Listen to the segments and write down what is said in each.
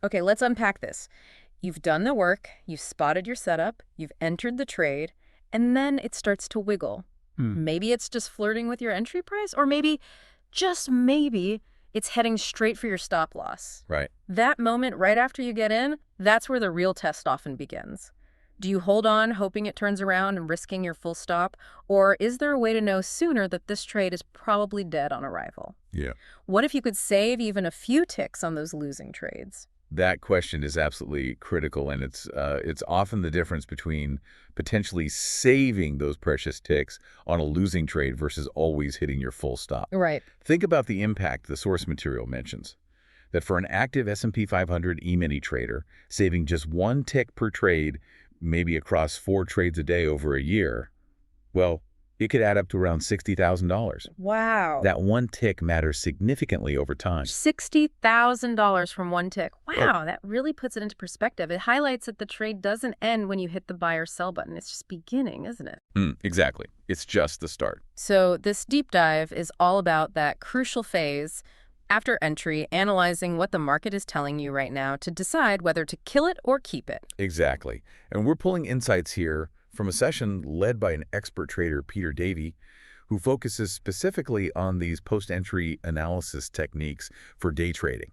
Okay, let's unpack this. You've done the work, you've spotted your setup, you've entered the trade, and then it starts to wiggle. Hmm. Maybe it's just flirting with your entry price, or maybe, just maybe, it's heading straight for your stop loss. Right. That moment right after you get in, that's where the real test often begins. Do you hold on, hoping it turns around and risking your full stop, or is there a way to know sooner that this trade is probably dead on arrival? Yeah. What if you could save even a few ticks on those losing trades? That question is absolutely critical, and it's often the difference between potentially saving those precious ticks on a losing trade versus always hitting your full stop. Right. Think about the impact the source material mentions. That for an active S&P 500 E-mini trader, saving just one tick per trade, maybe across 4 trades a day over a year, well, it could add up to around $60,000. Wow. That one tick matters significantly over time. $60,000 from one tick. Well, Wow, that really puts it into perspective. It highlights that the trade doesn't end when you hit the buy or sell button. It's just beginning, isn't it? exactly. It's just the start. So this deep dive is all about that crucial phase after entry, analyzing what the market is telling you right now to decide whether to kill it or keep it. Exactly. And we're pulling insights here from a session led by an expert trader, Peter Davey, who focuses specifically on these post-entry analysis techniques for day trading,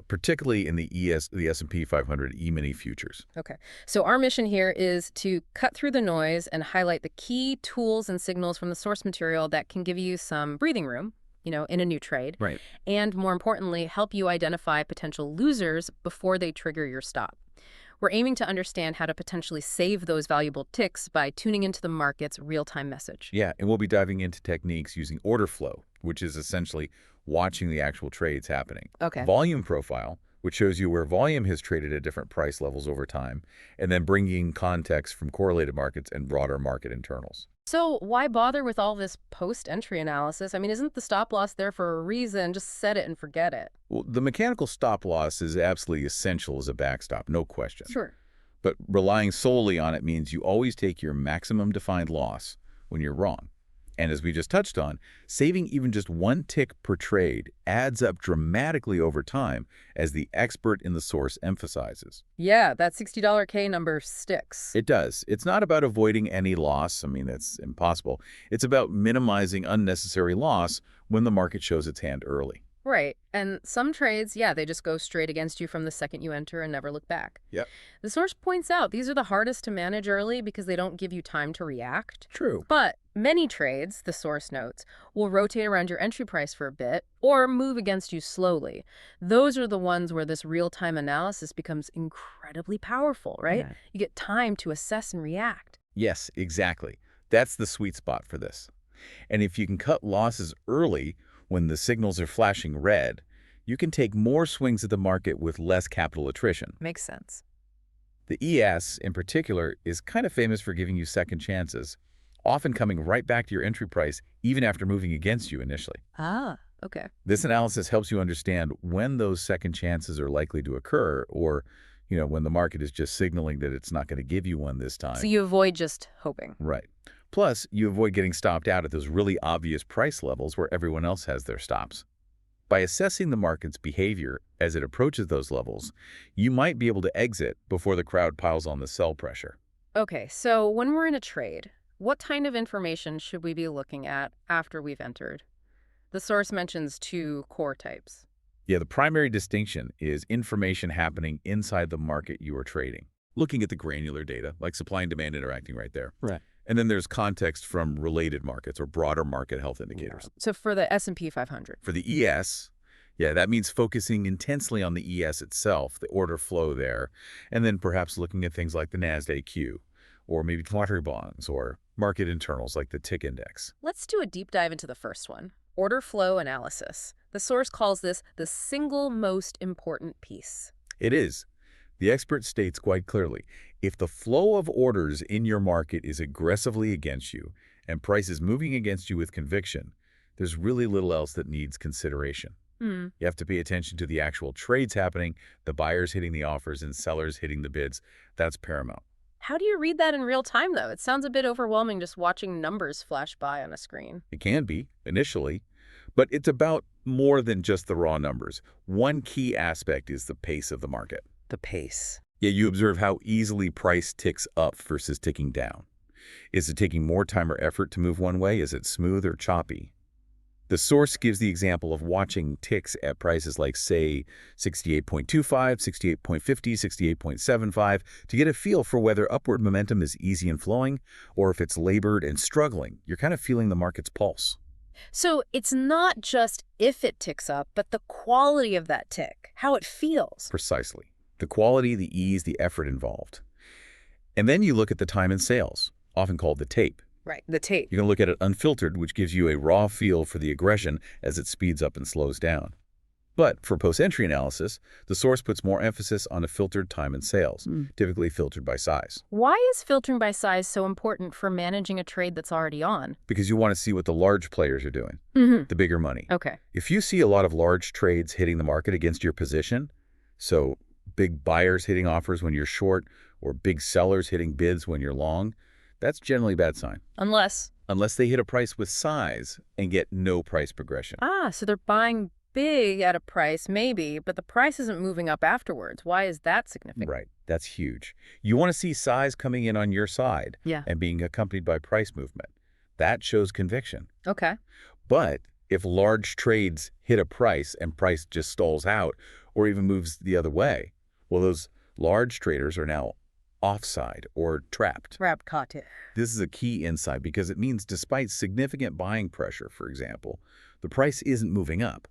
particularly in the S&P 500 E-mini futures. Okay, so our mission here is to cut through the noise and highlight the key tools and signals from the source material that can give you some breathing room, in a new trade, Right. and more importantly, help you identify potential losers before they trigger your stop. We're aiming to understand how to potentially save those valuable ticks by tuning into the market's real-time message. Yeah, and we'll be diving into techniques using order flow, which is essentially watching the actual trades happening. Okay. Volume profile, which shows you where volume has traded at different price levels over time, and then bringing context from correlated markets and broader market internals. So why bother with all this post-entry analysis? I mean, isn't the stop loss there for a reason? Just set it and forget it. Well, the mechanical stop loss is absolutely essential as a backstop, no question. Sure. But relying solely on it means you always take your maximum defined loss when you're wrong. And as we just touched on, saving even just one tick per trade adds up dramatically over time, as the expert in the source emphasizes. Yeah, that $60 K number sticks. It does. It's not about avoiding any loss. I mean, that's impossible. It's about minimizing unnecessary loss when the market shows its hand early. Right. And some trades, yeah, they just go straight against you from the second you enter and never look back. Yep. The source points out these are the hardest to manage early because they don't give you time to react. True. But many trades, the source notes, will rotate around your entry price for a bit or move against you slowly. Those are the ones where this real-time analysis becomes incredibly powerful, right? Yeah. You get time to assess and react. Yes, exactly. That's the sweet spot for this. And if you can cut losses early when the signals are flashing red, you can take more swings at the market with less capital attrition. Makes sense. The ES, in particular, is kind of famous for giving you second chances, often coming right back to your entry price even after moving against you initially. Ah, okay. This analysis helps you understand when those second chances are likely to occur, or when the market is just signaling that it's not going to give you one this time. So you avoid just hoping. Right. Plus, you avoid getting stopped out at those really obvious price levels where everyone else has their stops. By assessing the market's behavior as it approaches those levels, you might be able to exit before the crowd piles on the sell pressure. Okay, so when we're in a trade, what kind of information should we be looking at after we've entered? The source mentions 2 core types. Yeah, the primary distinction is information happening inside the market you are trading. Looking at the granular data, like supply and demand interacting right there. Right. And then there's context from related markets or broader market health indicators. So for the S&P 500. For the ES, yeah, that means focusing intensely on the ES itself, the order flow there, and then perhaps looking at things like the NASDAQ, or maybe treasury bonds, or market internals like the tick index. Let's do a deep dive into the first one, order flow analysis. The source calls this the single most important piece. It is. The expert states quite clearly, if the flow of orders in your market is aggressively against you and price is moving against you with conviction, there's really little else that needs consideration. You have to pay attention to the actual trades happening, the buyers hitting the offers and sellers hitting the bids. That's paramount. How do you read that in real time, though? It sounds a bit overwhelming just watching numbers flash by on a screen. It can be, initially, but it's about More than just the raw numbers. One key aspect is the pace of the market. The pace. Yeah, you observe how easily price ticks up versus ticking down. Is it taking more time or effort to move one way? Is it smooth or choppy? The source gives the example of watching ticks at prices like, say, 68.25, 68.50, 68.75 to get a feel for whether upward momentum is easy and flowing or if it's labored and struggling. You're kind of feeling the market's pulse. So it's not just if it ticks up, but the quality of that tick, how it feels. Precisely. The quality, the ease, the effort involved. And then you look at the time in sales, often called the tape. Right, the tape. You can look at it unfiltered, which gives you a raw feel for the aggression as it speeds up and slows down. But for post-entry analysis, the source puts more emphasis on a filtered time in sales, typically filtered by size. Why is filtering by size so important for managing a trade that's already on? Because you want to see what the large players are doing, the bigger money. Okay. If you see a lot of large trades hitting the market against your position, so big buyers hitting offers when you're short or big sellers hitting bids when you're long, that's generally a bad sign. Unless they hit a price with size and get no price progression. so they're buying big at a price, maybe, but the price isn't moving up afterwards. Why is that significant? Right. That's huge. You want to see size coming in on your side and being accompanied by price movement. That shows conviction. Okay. But if large trades hit a price and price just stalls out or even moves the other way, well, those large traders are now offside or trapped. Caught it. This is a key insight because it means despite significant buying pressure, for example, the price isn't moving up,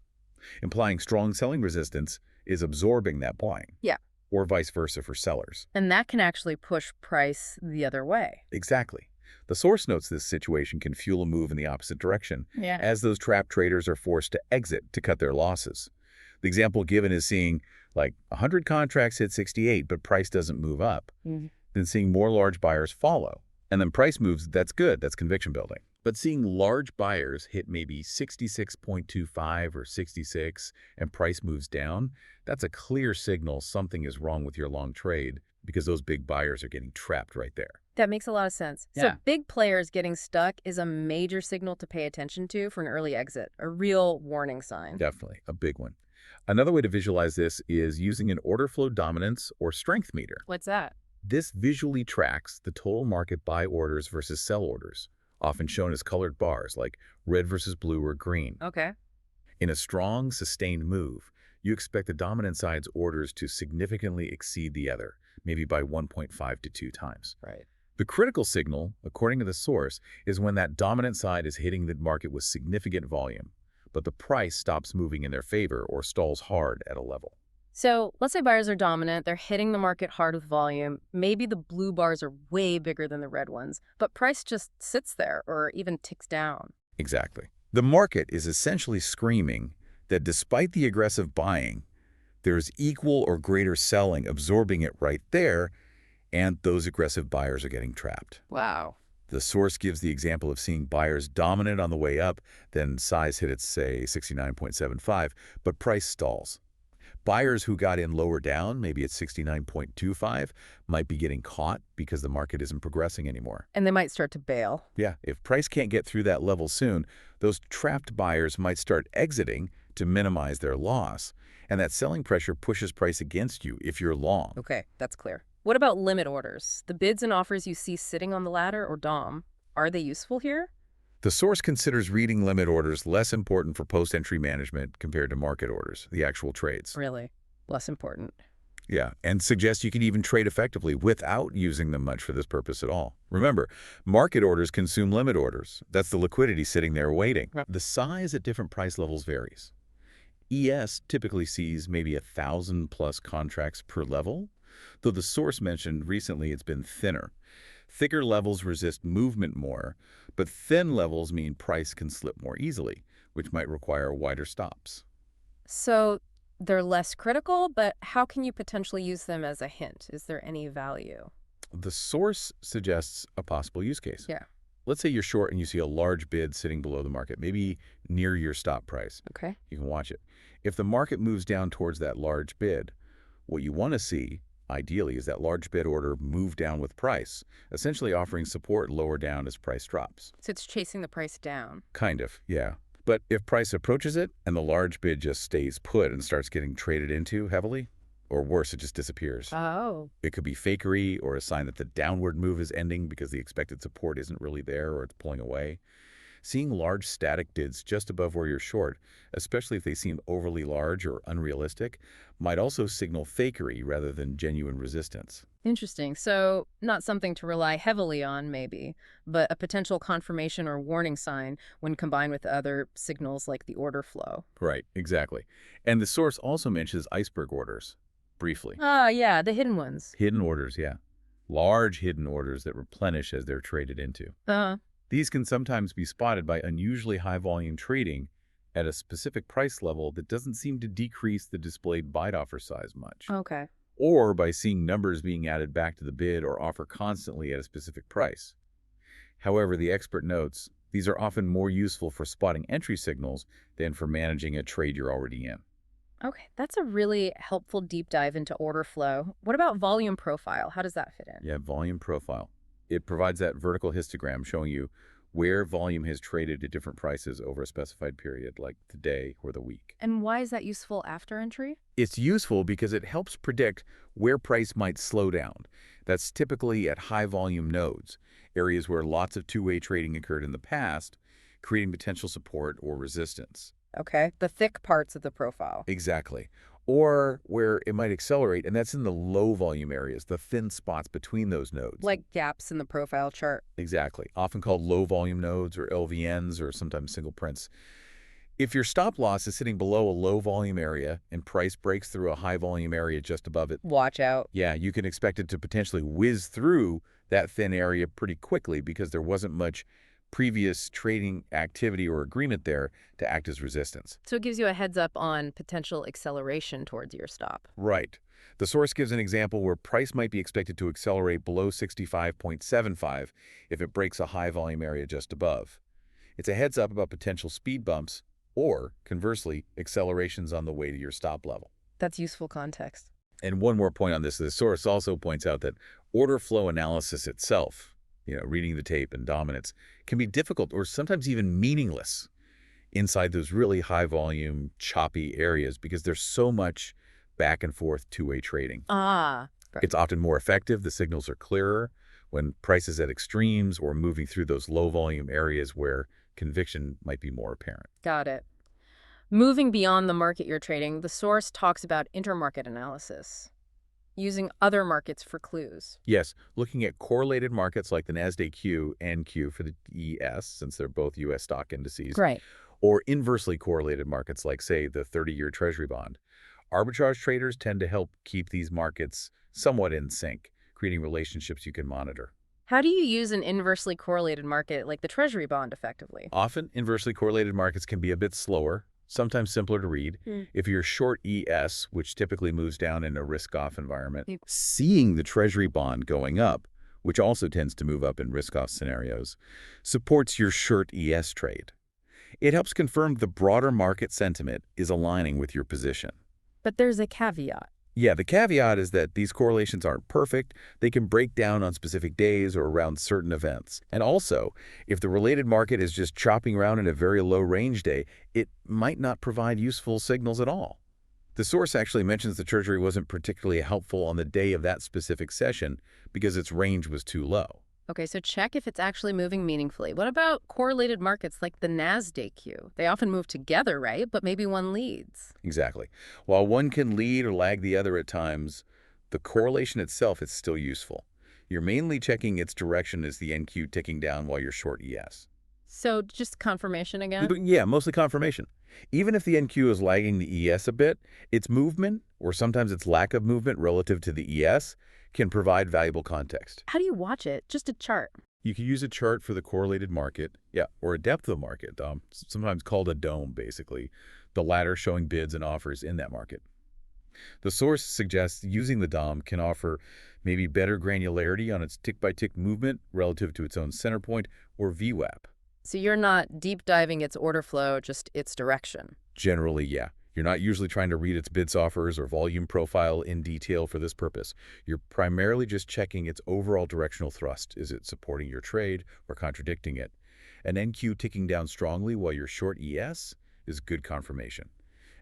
implying strong selling resistance is absorbing that buying. Yeah. Or vice versa for sellers. And that can actually push price the other way. Exactly. The source notes this situation can fuel a move in the opposite direction as those trapped traders are forced to exit to cut their losses. The example given is seeing like 100 contracts hit 68, but price doesn't move up. Then seeing more large buyers follow. And then price moves, that's good. That's conviction building. But seeing large buyers hit maybe 66.25 or 66 and price moves down, that's a clear signal something is wrong with your long trade because those big buyers are getting trapped right there. That makes a lot of sense. Yeah. So big players getting stuck is a major signal to pay attention to for an early exit, a real warning sign. Definitely, a big one. Another way to visualize this is using an order flow dominance or strength meter. What's that? This visually tracks the total market buy orders versus sell orders, often shown as colored bars like red versus blue or green. Okay. In a strong, sustained move, you expect the dominant side's orders to significantly exceed the other, maybe by 1.5 to 2 times. Right. The critical signal, according to the source, is when that dominant side is hitting the market with significant volume, but the price stops moving in their favor or stalls hard at a level. So let's say buyers are dominant, they're hitting the market hard with volume. Maybe the blue bars are way bigger than the red ones, but price just sits there or even ticks down. Exactly. The market is essentially screaming that despite the aggressive buying, there's equal or greater selling absorbing it right there, and those aggressive buyers are getting trapped. Wow. The source gives the example of seeing buyers dominant on the way up, then size hit at, say, 69.75, but price stalls. Buyers who got in lower down, maybe at 69.25, might be getting caught because the market isn't progressing anymore. And they might start to bail. Yeah, if price can't get through that level soon, those trapped buyers might start exiting to minimize their loss, and that selling pressure pushes price against you if you're long. Okay, that's clear. What about limit orders? The bids and offers you see sitting on the ladder or DOM, are they useful here? The source considers reading limit orders less important for post-entry management compared to market orders, the actual trades. Really? Less important. Yeah, and suggests you can even trade effectively without using them much for this purpose at all. Remember, market orders consume limit orders. That's the liquidity sitting there waiting. Right. The size at different price levels varies. ES typically sees maybe 1,000+ contracts per level, though the source mentioned recently it's been thinner. Thicker levels resist movement more, but thin levels mean price can slip more easily, which might require wider stops. So they're less critical, but how can you potentially use them as a hint? Is there any value? The source suggests a possible use case. Yeah. Let's say you're short and you see a large bid sitting below the market, maybe near your stop price. Okay. You can watch it. If the market moves down towards that large bid, what you want to see, ideally, is that large bid order move down with price, essentially offering support lower down as price drops. So it's chasing the price down. Kind of, yeah. But if price approaches it and the large bid just stays put and starts getting traded into heavily, or worse, it just disappears. Oh. It could be fakery or a sign that the downward move is ending because the expected support isn't really there or it's pulling away. Seeing large static bids just above where you're short, especially if they seem overly large or unrealistic, might also signal fakery rather than genuine resistance. Interesting. So, not something to rely heavily on, maybe, but a potential confirmation or warning sign when combined with other signals like the order flow. Right, exactly. And the source also mentions iceberg orders, briefly. Ah, yeah, the hidden ones. Hidden orders, yeah. Large hidden orders that replenish as they're traded into. Uh, These can sometimes be spotted by unusually high volume trading at a specific price level that doesn't seem to decrease the displayed bid offer size much. okay. Or by seeing numbers being added back to the bid or offer constantly at a specific price. However, the expert notes, these are often more useful for spotting entry signals than for managing a trade you're already in. Okay, that's a really helpful deep dive into order flow. What about volume profile? How does that fit in? Yeah, volume profile. It provides that vertical histogram showing you where volume has traded at different prices over a specified period, like the day or the week. And why is that useful after entry? It's useful because it helps predict where price might slow down. That's typically at high volume nodes, areas where lots of two-way trading occurred in the past, creating potential support or resistance. Okay, the thick parts of the profile. Exactly. Or where it might accelerate, and that's in the low volume areas, the thin spots between those nodes. Like gaps in the profile chart. Exactly. Often called low volume nodes or LVNs or sometimes single prints. If your stop loss is sitting below a low volume area and price breaks through a high volume area just above it, Watch out. yeah, you can expect it to potentially whiz through that thin area pretty quickly because there wasn't much previous trading activity or agreement there to act as resistance. So it gives you a heads up on potential acceleration towards your stop. Right. The source gives an example where price might be expected to accelerate below 65.75 if it breaks a high volume area just above. It's a heads up about potential speed bumps or, conversely, accelerations on the way to your stop level. That's useful context. And one more point on this, the source also points out that order flow analysis itself, reading the tape and dominance, can be difficult or sometimes even meaningless inside those really high volume, choppy areas because there's so much back and forth two-way trading. Ah, right. It's often more effective, the signals are clearer when price is at extremes or moving through those low volume areas where conviction might be more apparent. Got it. Moving beyond the market you're trading, the source talks about intermarket analysis, using other markets for clues. Yes, looking at correlated markets like the Nasdaq Q and Q for the ES, since they're both U.S. stock indices, Right. or inversely correlated markets like, say, the 30-year Treasury bond. Arbitrage traders tend to help keep these markets somewhat in sync, creating relationships you can monitor. How do you use an inversely correlated market like the Treasury bond effectively? Often, inversely correlated markets can be a bit slower, sometimes simpler to read. If you're short ES, which typically moves down in a risk-off environment, seeing the Treasury bond going up, which also tends to move up in risk-off scenarios, supports your short ES trade. It helps confirm the broader market sentiment is aligning with your position. But there's a caveat. Yeah, the caveat is that these correlations aren't perfect. They can break down on specific days or around certain events. And also, if the related market is just chopping around in a very low range day, it might not provide useful signals at all. The source actually mentions the Treasury wasn't particularly helpful on the day of that specific session because its range was too low. Okay, so check if it's actually moving meaningfully. What about correlated markets like the Nasdaq Q? They often move together, right? But maybe one leads. Exactly. While one can lead or lag the other at times, the correlation itself is still useful. You're mainly checking its direction as the NQ ticking down while you're short ES. So just confirmation again? Yeah, mostly confirmation. Even if the NQ is lagging the ES a bit, its movement, or sometimes its lack of movement relative to the ES, can provide valuable context. How do you watch it? Just a chart. You can use a chart for the correlated market, or a depth of market, sometimes called a dome, basically, the latter showing bids and offers in that market. The source suggests using the DOM can offer maybe better granularity on its tick-by-tick movement relative to its own center point or VWAP. So you're not deep diving its order flow, just its direction. Generally, yeah. You're not usually trying to read its bids offers or volume profile in detail for this purpose. You're primarily just checking its overall directional thrust. Is it supporting your trade or contradicting it? An NQ ticking down strongly while you're short ES is good confirmation.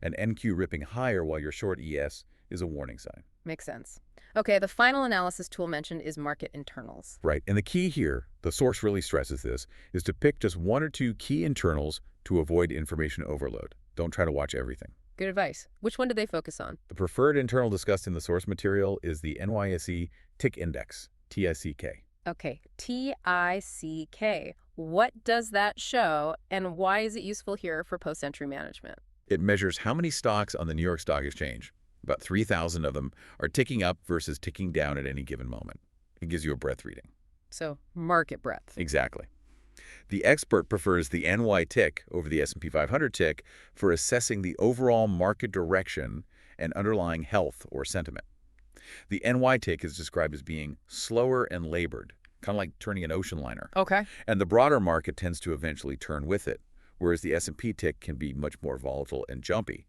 An NQ ripping higher while you're short ES is a warning sign. Makes sense. Okay, the final analysis tool mentioned is market internals. Right, and the key here, the source really stresses this, is to pick just one or two key internals to avoid information overload. Don't try to watch everything. Good advice. Which one do they focus on? The preferred internal discussed in the source material is the NYSE Tick Index, TICK. Okay, TICK. What does that show, and why is it useful here for post-entry management? It measures how many stocks on the New York Stock Exchange, about 3,000 of them, are ticking up versus ticking down at any given moment. It gives you a breadth reading. So, market breadth. Exactly. The expert prefers the NY tick over the S&P 500 tick for assessing the overall market direction and underlying health or sentiment. The NY tick is described as being slower and labored, kind of like turning an ocean liner. Okay. And the broader market tends to eventually turn with it, whereas the S&P tick can be much more volatile and jumpy.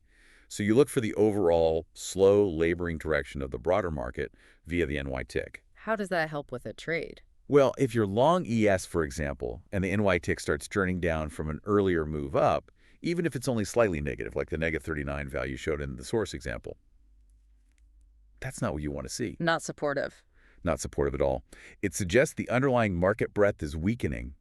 So you look for the overall slow, laboring direction of the broader market via the NY tick. How does that help with a trade? Well, if you're long ES, for example, and the NY tick starts turning down from an earlier move up, even if it's only slightly negative, like the negative 39 value showed in the source example, that's not what you want to see. Not supportive. Not supportive at all. It suggests the underlying market breadth is weakening,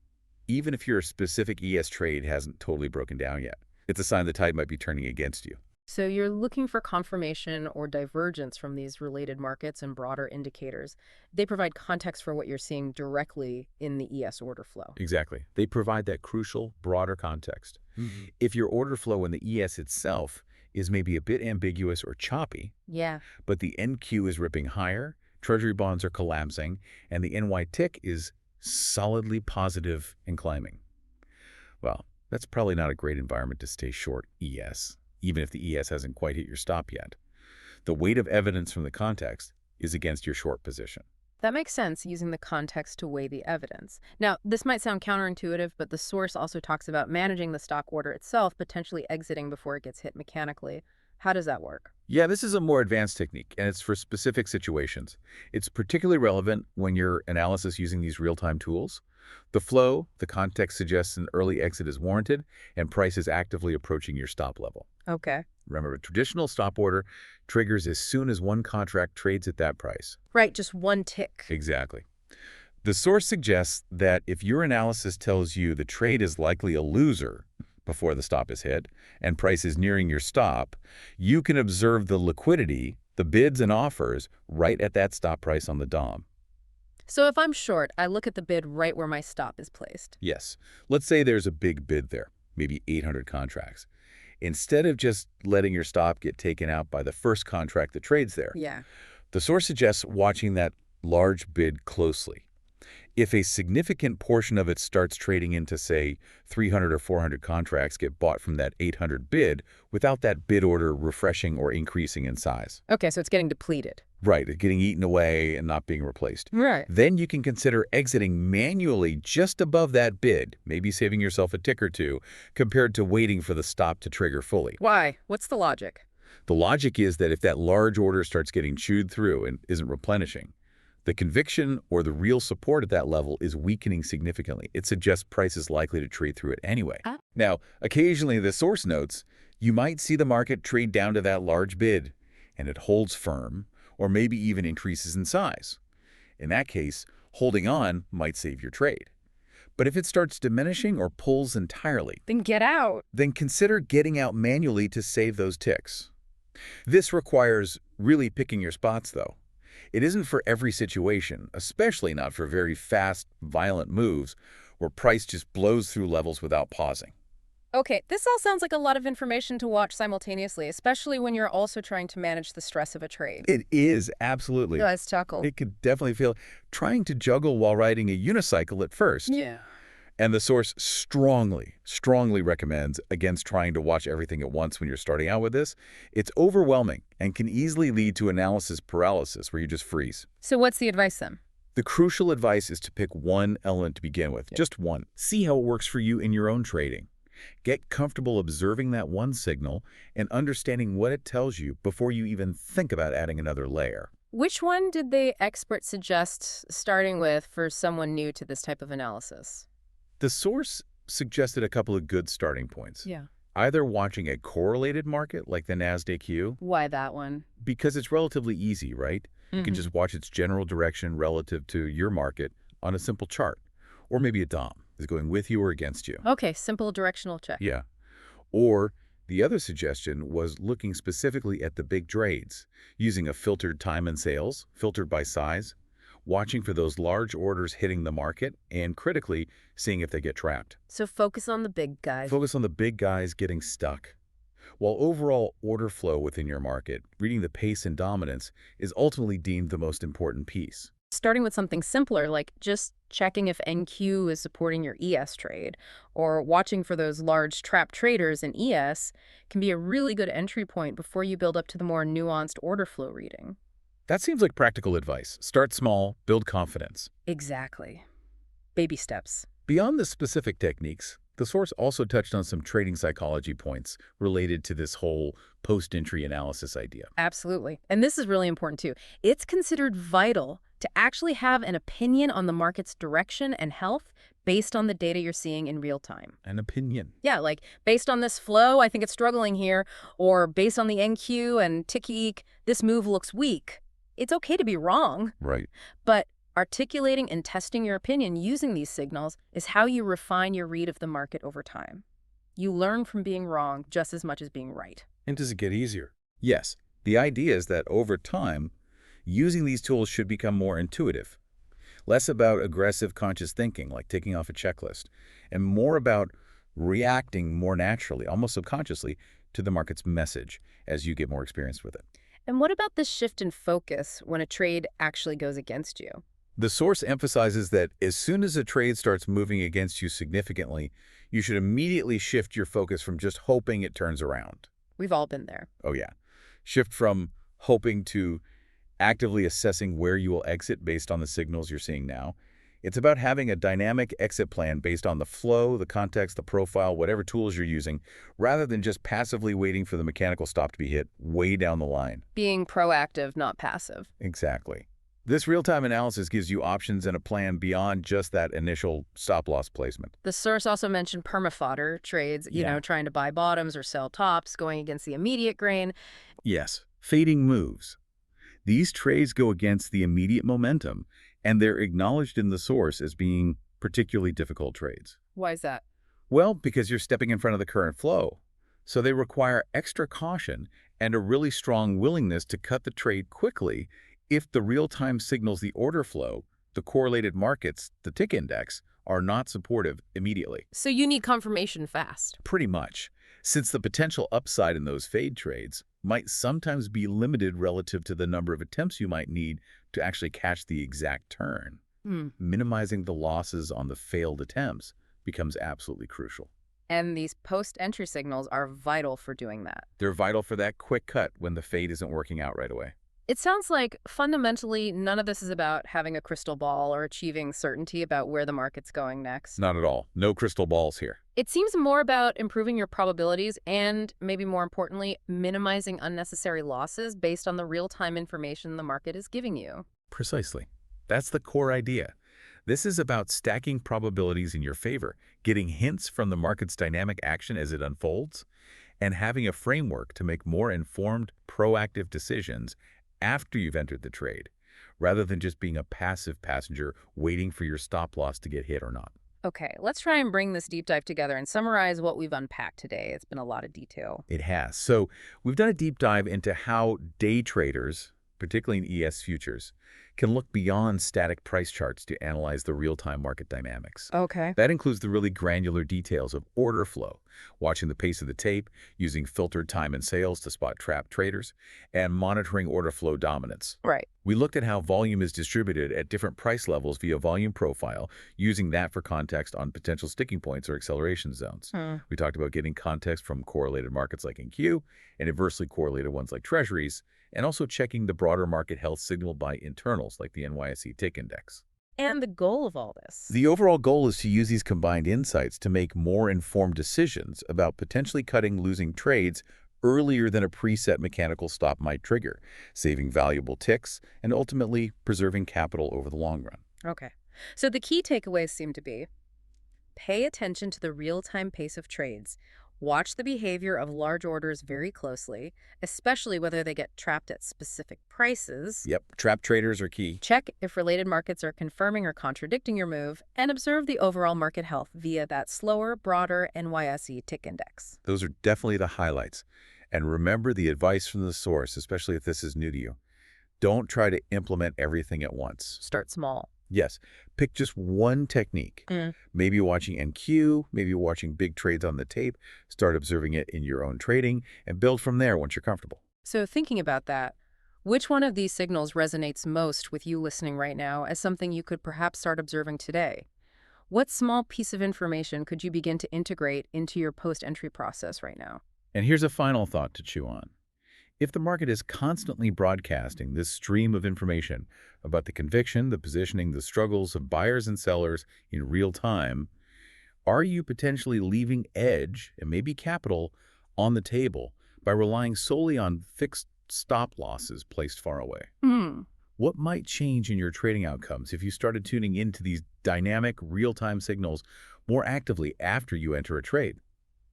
even if your specific ES trade hasn't totally broken down yet. It's a sign the tide might be turning against you. So you're looking for confirmation or divergence from these related markets and broader indicators. They provide context for what you're seeing directly in the ES order flow. Exactly. They provide that crucial, broader context. If your order flow in the ES itself is maybe a bit ambiguous or choppy, Yeah. but the NQ is ripping higher, Treasury bonds are collapsing, and the NY tick is solidly positive and climbing, well, that's probably not a great environment to stay short ES, even if the ES hasn't quite hit your stop yet. The weight of evidence from the context is against your short position. That makes sense, using the context to weigh the evidence. Now, this might sound counterintuitive, but the source also talks about managing the stock order itself, potentially exiting before it gets hit mechanically. How does that work? Yeah, this is a more advanced technique, and it's for specific situations. It's particularly relevant when your analysis using these real-time tools. The flow, the context suggests an early exit is warranted, and price is actively approaching your stop level. Okay. Remember, a traditional stop order triggers as soon as one contract trades at that price. Right, just one tick. Exactly. The source suggests that if your analysis tells you the trade is likely a loser before the stop is hit and price is nearing your stop, you can observe the liquidity, the bids and offers, right at that stop price on the DOM. So if I'm short, I look at the bid right where my stop is placed. Yes. Let's say there's a big bid there, maybe 800 contracts. Instead of just letting your stop get taken out by the first contract that trades there, Yeah. the source suggests watching that large bid closely. If a significant portion of it starts trading into, say, 300 or 400 contracts get bought from that 800 bid without that bid order refreshing or increasing in size. Okay, so it's getting depleted. Right, it's getting eaten away and not being replaced. Right. Then you can consider exiting manually just above that bid, maybe saving yourself a tick or two, compared to waiting for the stop to trigger fully. Why? What's the logic? The logic is that if that large order starts getting chewed through and isn't replenishing, the conviction or the real support at that level is weakening significantly. It suggests price is likely to trade through it anyway. Now, occasionally, the source notes, you might see the market trade down to that large bid, and it holds firm, or maybe even increases in size. In that case, holding on might save your trade. But if it starts diminishing or pulls entirely, Then get out. then consider getting out manually to save those ticks. This requires really picking your spots, though. It isn't for every situation, especially not for very fast, violent moves where price just blows through levels without pausing. Okay, this all sounds like a lot of information to watch simultaneously, especially when you're also trying to manage the stress of a trade. It is, absolutely. Let's chuckle. It could definitely feel trying to juggle while riding a unicycle at first. Yeah. And the source strongly recommends against trying to watch everything at once when you're starting out with this. It's overwhelming and can easily lead to analysis paralysis where you just freeze. So what's the advice then? The crucial advice is to pick one element to begin with, just one. See how it works for you in your own trading. Get comfortable observing that one signal and understanding what it tells you before you even think about adding another layer. Which one did the expert suggest starting with for someone new to this type of analysis? The source suggested a couple of good starting points. Yeah. Either watching a correlated market like the NASDAQ, Why that one? because it's relatively easy, right? You can just watch its general direction relative to your market on a simple chart. Or maybe a DOM is going with you or against you. Okay, simple directional check. Yeah. Or the other suggestion was looking specifically at the big trades, using a filtered time and sales, filtered by size, watching for those large orders hitting the market, and critically, seeing if they get trapped. So focus on the big guys. Focus on the big guys getting stuck. While overall order flow within your market, reading the pace and dominance, is ultimately deemed the most important piece. Starting with something simpler, like just checking if NQ is supporting your ES trade, or watching for those large trap traders in ES, can be a really good entry point before you build up to the more nuanced order flow reading. That seems like practical advice. Start small, build confidence. Exactly. Baby steps. Beyond the specific techniques, the source also touched on some trading psychology points related to this whole post-entry analysis idea. Absolutely. And this is really important too. It's considered vital to actually have an opinion on the market's direction and health based on the data you're seeing in real time. An opinion. Yeah, like based on this flow, I think it's struggling here, or based on the NQ and tick-eek, this move looks weak. It's okay to be wrong, Right. but articulating and testing your opinion using these signals is how you refine your read of the market over time. You learn from being wrong just as much as being right. And does it get easier? Yes. The idea is that over time, using these tools should become more intuitive. Less about aggressive conscious thinking, like ticking off a checklist, and more about reacting more naturally, almost subconsciously, to the market's message as you get more experience with it. And what about this shift in focus when a trade actually goes against you? The source emphasizes that as soon as a trade starts moving against you significantly, you should immediately shift your focus from just hoping it turns around. We've all been there. Oh yeah. Shift from hoping to actively assessing where you will exit based on the signals you're seeing now. It's about having a dynamic exit plan based on the flow, the context, the profile, whatever tools you're using, rather than just passively waiting for the mechanical stop to be hit way down the line. Being proactive, not passive. Exactly. This real-time analysis gives you options and a plan beyond just that initial stop-loss placement. The source also mentioned permafodder trades, you know, trying to buy bottoms or sell tops, going against the immediate grain. Yes, fading moves. These trades go against the immediate momentum, and they're acknowledged in the source as being particularly difficult trades. Why is that? Well, because you're stepping in front of the current flow. So they require extra caution and a really strong willingness to cut the trade quickly if the real-time signals the order flow, the correlated markets, the tick index, are not supportive immediately. So you need confirmation fast. Pretty much, since the potential upside in those fade trades might sometimes be limited relative to the number of attempts you might need to actually catch the exact turn. Minimizing the losses on the failed attempts becomes absolutely crucial. And these post-entry signals are vital for doing that. They're vital for that quick cut when the fade isn't working out right away. It sounds like fundamentally none of this is about having a crystal ball or achieving certainty about where the market's going next. Not at all. No crystal balls here. It seems more about improving your probabilities and, maybe more importantly, minimizing unnecessary losses based on the real-time information the market is giving you. Precisely. That's the core idea. This is about stacking probabilities in your favor, getting hints from the market's dynamic action as it unfolds, and having a framework to make more informed, proactive decisions after you've entered the trade, rather than just being a passive passenger waiting for your stop loss to get hit or not. Okay, let's try and bring this deep dive together and summarize what we've unpacked today. It's been a lot of detail. It has. So we've done a deep dive into how day traders, particularly in ES futures, can look beyond static price charts to analyze the real-time market dynamics. Okay. That includes the really granular details of order flow, watching the pace of the tape, using filtered time and sales to spot trapped traders, and monitoring order flow dominance. Right. We looked at how volume is distributed at different price levels via volume profile, using that for context on potential sticking points or acceleration zones. We talked about getting context from correlated markets like NQ and inversely correlated ones like treasuries, and also checking the broader market health signaled by internals like the NYSE tick index. And the goal of all this? The overall goal is to use these combined insights to make more informed decisions about potentially cutting losing trades earlier than a preset mechanical stop might trigger, saving valuable ticks and ultimately preserving capital over the long run. Okay. So the key takeaways seem to be: Pay attention to the real-time pace of trades. Watch the behavior of large orders very closely, especially whether they get trapped at specific prices. Yep, trap traders are key. Check if related markets are confirming or contradicting your move, and observe the overall market health via that slower, broader NYSE tick index. Those are definitely the highlights. And remember the advice from the source, especially if this is new to you. Don't try to implement everything at once. Start small. Yes, pick just one technique. Maybe watching NQ, maybe watching big trades on the tape, start observing it in your own trading, and build from there once you're comfortable. So thinking about that, which one of these signals resonates most with you listening right now as something you could perhaps start observing today? What small piece of information could you begin to integrate into your post-entry process right now? And here's a final thought to chew on. If the market is constantly broadcasting this stream of information about the conviction, the positioning, the struggles of buyers and sellers in real time, are you potentially leaving edge and maybe capital on the table by relying solely on fixed stop losses placed far away? What might change in your trading outcomes if you started tuning into these dynamic, real-time signals more actively after you enter a trade?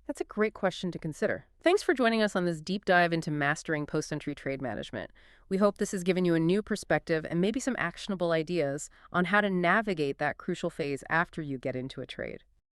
That's a great question to consider. Thanks for joining us on this deep dive into mastering post-entry trade management. We hope this has given you a new perspective and maybe some actionable ideas on how to navigate that crucial phase after you get into a trade.